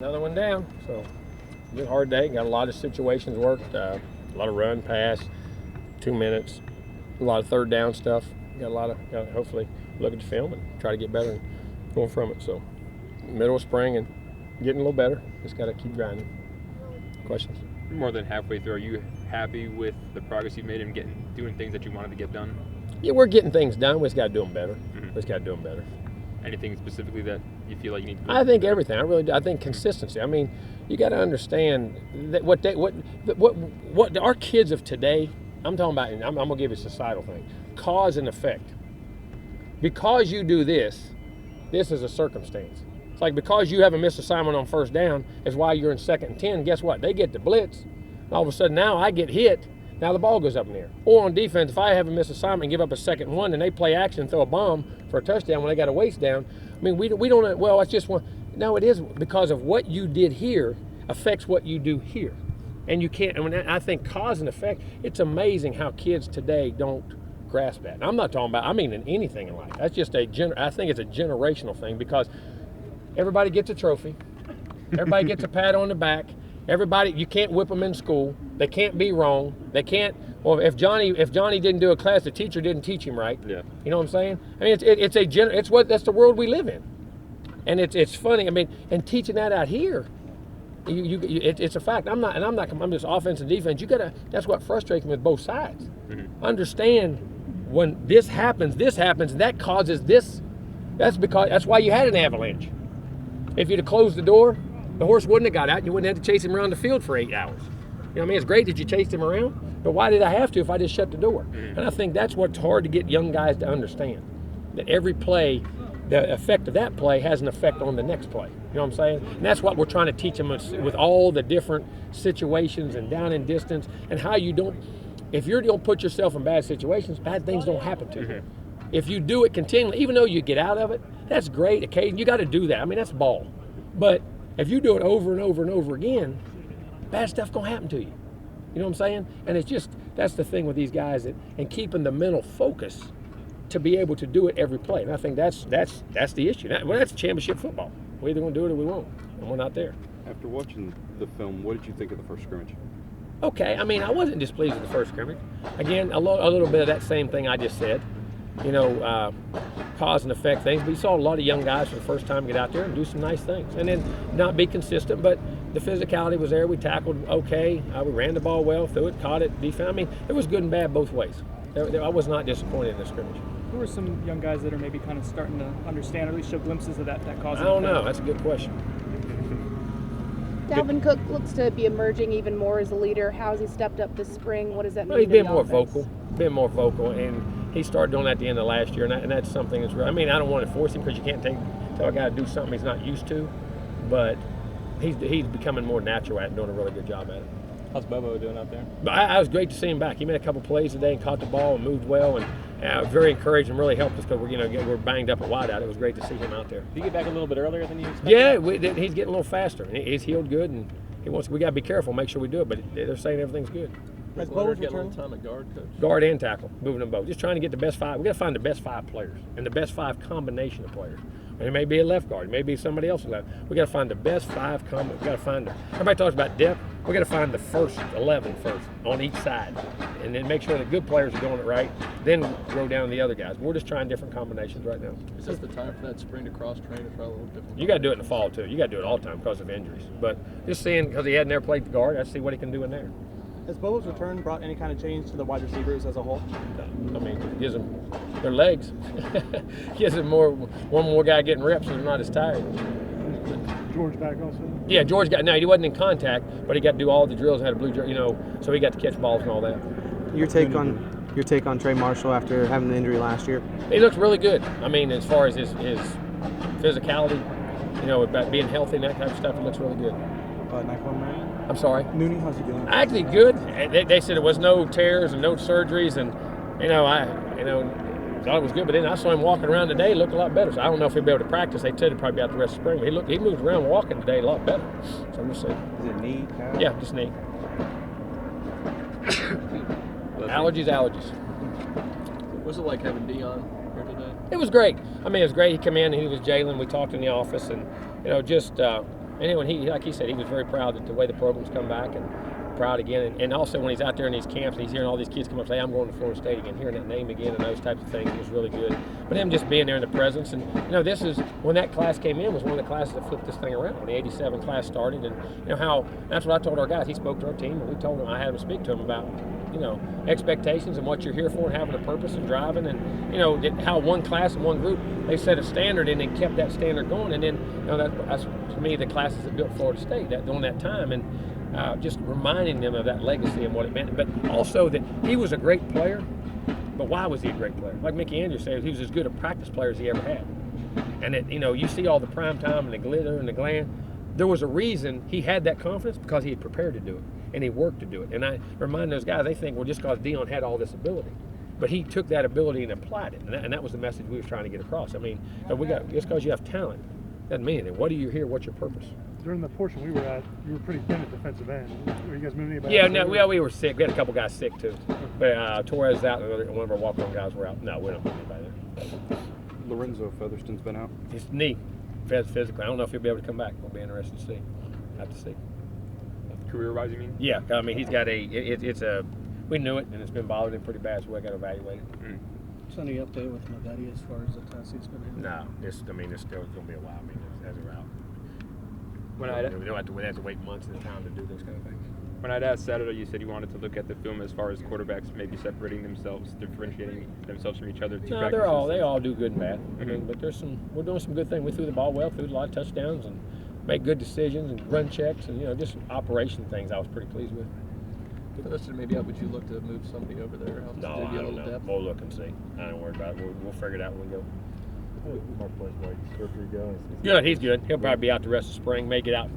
Another one down. So it's a hard day. Got a lot of situations worked. A lot of run, pass, 2 minutes. A lot of third down stuff. Got hopefully look at the film and try to get better and going from it. So middle of spring and getting a little better. Just got to keep grinding. Questions? More than halfway through, are you happy with the progress you've made in doing things that you wanted to get done? Yeah, we're getting things done. We just got to do them better. We just got to do them better. Anything specifically that you feel like you need to do? I think everything. I really do. I think consistency. I mean, you got to understand that what our kids of today. I'm talking about. I'm gonna give you a societal thing. Cause and effect. Because you do this is a circumstance. It's like because you have a missed assignment on first down is why you're in 2nd and 10. Guess what? They get the blitz. And all of a sudden now I get hit. Now the ball goes up in the air. Or on defense, if I have a missed assignment and give up a 2nd and 1 and they play action and throw a bomb for a touchdown when they got a waist down, I mean, we don't, well, it's just one. No, it is because of what you did here affects what you do here. And you can't, I think cause and effect, it's amazing how kids today don't grasp that. And I'm not talking about, I mean in anything in life. That's just I think it's a generational thing because everybody gets a trophy. Everybody gets a pat on the back. Everybody, you can't whip them in school. They can't be wrong. They can't. Well, if Johnny didn't do a class, the teacher didn't teach him right. Yeah. You know what I'm saying? I mean, that's the world we live in, and it's funny. I mean, and teaching that out here, it's a fact. I'm just offense and defense. That's what frustrates me with both sides. Mm-hmm. Understand when this happens, that causes this. That's why you had an avalanche. If you'd have closed the door, the horse wouldn't have got out and you wouldn't have to chase him around the field for 8 hours. You know what I mean? It's great that you chased him around, but why did I have to if I just shut the door? And I think that's what's hard to get young guys to understand, that every play, the effect of that play has an effect on the next play. You know what I'm saying? And that's what we're trying to teach them with all the different situations and down and distance and how you don't, if you don't put yourself in bad situations, bad things don't happen to you. If you do it continually, even though you get out of it, that's great. Occasionally, you got to do that. I mean, that's ball. But if you do it over and over and over again, bad stuff gonna happen to you. You know what I'm saying? And it's just, that's the thing with these guys, and keeping the mental focus to be able to do it every play. And I think that's the issue. That's championship football. We're either gonna do it or we won't, and we're not there. After watching the film, what did you think of the first scrimmage? Okay, I mean, I wasn't displeased with the first scrimmage. Again, a little bit of that same thing I just said. You know, cause and effect things. But you saw a lot of young guys for the first time get out there and do some nice things. And then not be consistent, but the physicality was there. We tackled okay. We ran the ball well, threw it, caught it, defense. I mean, it was good and bad both ways. I was not disappointed in the scrimmage. Who are some young guys that are maybe kind of starting to understand or at least show glimpses of that cause? I don't know. That's a good question. Dalvin Cook looks to be emerging even more as a leader. How has he stepped up this spring? What does that mean? Well, he's been more vocal, and he started doing that at the end of last year, and that's something that's real. I mean, I don't want to force him because you can't tell a guy to do something he's not used to, but he's becoming more natural at it and doing a really good job at it. How's Bobo doing out there? But I was great to see him back. He made a couple plays today and caught the ball and moved well, and very encouraged and really helped us because we're banged up at wideout. It was great to see him out there. Did he get back a little bit earlier than you expected? Yeah, he's getting a little faster. He's healed good, and we got to be careful, make sure we do it. But they're saying everything's good. Has Bobo getting a little time at guard, Coach? Guard and tackle, moving them both. Just trying to get the best 5. We got to find the best 5 players and the best 5 combination of players. And it may be a left guard, it may be somebody else left. We got to find the best 5 We got to find everybody talks about depth. We got to find the first 11 first on each side, and then make sure the good players are doing it right. Then go down to the other guys. We're just trying different combinations right now. Is this the time for that spring to cross train or try a little different? You got to do it in the fall too. You got to do it all the time because of injuries. But just seeing because he hadn't never played the guard, I see what he can do in there. Has Bobo's return brought any kind of change to the wide receivers as a whole? I mean, it gives them their legs. Gives them one more guy getting reps so they're not as tired. George back also? Yeah, George he wasn't in contact, but he got to do all the drills and had a blue jersey, so he got to catch balls and all that. Your take on Trey Marshall after having the injury last year? He looks really good. I mean, as far as his physicality, about being healthy and that type of stuff, he looks really good. I'm sorry? Nooney, how's he doing? Actually good. They said there was no tears and no surgeries, and I thought it was good. But then I saw him walking around today, look a lot better. So I don't know if he'll be able to practice. They said he'd probably be out the rest of spring. But he moved around walking today a lot better. So I'm just saying. Is it knee? Yeah, just knee. Allergies. What's it like having Dion here today? It was great. I mean, it was great. He came in and he was Jalen. We talked in the office, and just And then when like he said, he was very proud that the way the program's come back, and proud again. And also when he's out there in these camps and he's hearing all these kids come up and say, I'm going to Florida State again, hearing that name again and those types of things was really good. But him just being there in the presence. And, this is, when that class came in, was one of the classes that flipped this thing around. When the 87 class started, and, that's what I told our guys. He spoke to our team, and we told him, I had him speak to him about, expectations and what you're here for and having a purpose and driving, and, how one class and one group, they set a standard and then kept that standard going. And then, that's to me the classes that built Florida State during that time. And just reminding them of that legacy and what it meant. But also that he was a great player, but why was he a great player? Like Mickey Andrews said, he was as good a practice player as he ever had. And that, you see all the prime time and the glitter and the glam. There was a reason he had that confidence, because he had prepared to do it and he worked to do it. And I remind those guys, they think, well, just because Dion had all this ability. But he took that ability and applied it. And that was the message we was trying to get across. I mean, just because you have talent doesn't mean anything. What are you here? What's your purpose? During the portion we were at, you were pretty thin at defensive end. Were you guys moving anybody? Yeah, no, we were sick. We had a couple guys sick too. But Torres out, and one of our walk-on guys were out. No, we don't moving anybody there. Lorenzo Featherston's been out. His knee, physically. I don't know if he'll be able to come back. We'll be interested to see. Have to see. Career-wise, you mean? Yeah, I mean, he's got we knew it, and it's been bothering him pretty bad, so we got to evaluate it. Mm. So any update with Mavetti as far as the test he's been in? No, it's still going to be a while. I mean, as a route. When we have to wait months at a time to do those kind of things. When I'd asked Saturday, you said you wanted to look at the film as far as quarterbacks maybe separating themselves, differentiating themselves from each other. No, they all do good and bad. I mean, but we're doing some good things. We threw the ball well, threw a lot of touchdowns, and make good decisions and run checks, and just operation things. I was pretty pleased with. For this, maybe would you look to move somebody over there? No, I don't know. Depth? We'll look and see. I don't worry about it. We'll figure it out when we go. Good, he's good. He'll probably be out the rest of spring. May get out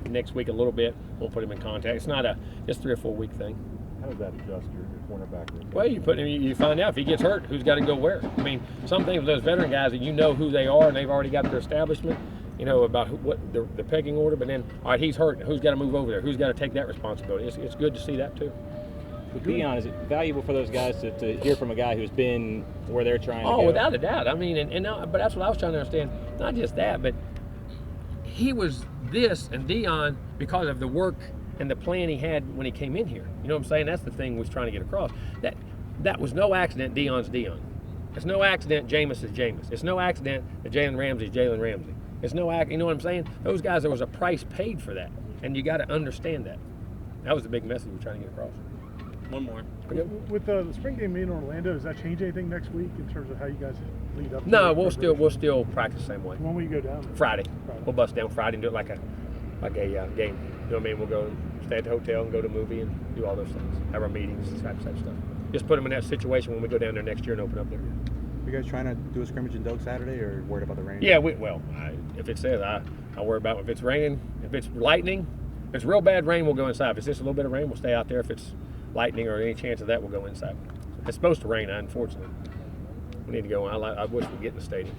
next week a little bit. We'll put him in contact. It's not just 3 or 4 week thing. How does that adjust your cornerback rotation? Well, you find out if he gets hurt, who's got to go where. I mean, some things with those veteran guys that who they are and they've already got their establishment, about what the pegging order. But then, all right, he's hurt. Who's got to move over there? Who's got to take that responsibility? It's good to see that too. With Dion, is it valuable for those guys to hear from a guy who's been where they're trying to go? Oh, without a doubt. I mean, but that's what I was trying to understand. Not just that, but he was this and Dion because of the work and the plan he had when he came in here. You know what I'm saying? That's the thing we was trying to get across. That was no accident Dion's Dion. It's no accident Jameis is Jameis. It's no accident that Jalen Ramsey's Jalen Ramsey. It's no accident, you know what I'm saying? Those guys, there was a price paid for that, and you got to understand that. That was the big message we're trying to get across. One more. With the spring game in Orlando, does that change anything next week in terms of how you guys lead up to No, it? we'll still practice the same way. When will you go down there? Friday. We'll bust down Friday and do it like a game. You know what I mean? We'll go stay at the hotel and go to a movie and do all those things. Have our meetings, type stuff. Just put them in that situation when we go down there next year and open up there. You guys trying to do a scrimmage in Doak Saturday, or worried about the rain? Yeah, if it says, I worry about if it's raining, if it's lightning. If it's real bad rain, we'll go inside. If it's just a little bit of rain, we'll stay out there. If it's lightning or any chance of that, we'll go inside. It's supposed to rain, unfortunately. We need to go. I wish we'd get in the stadium.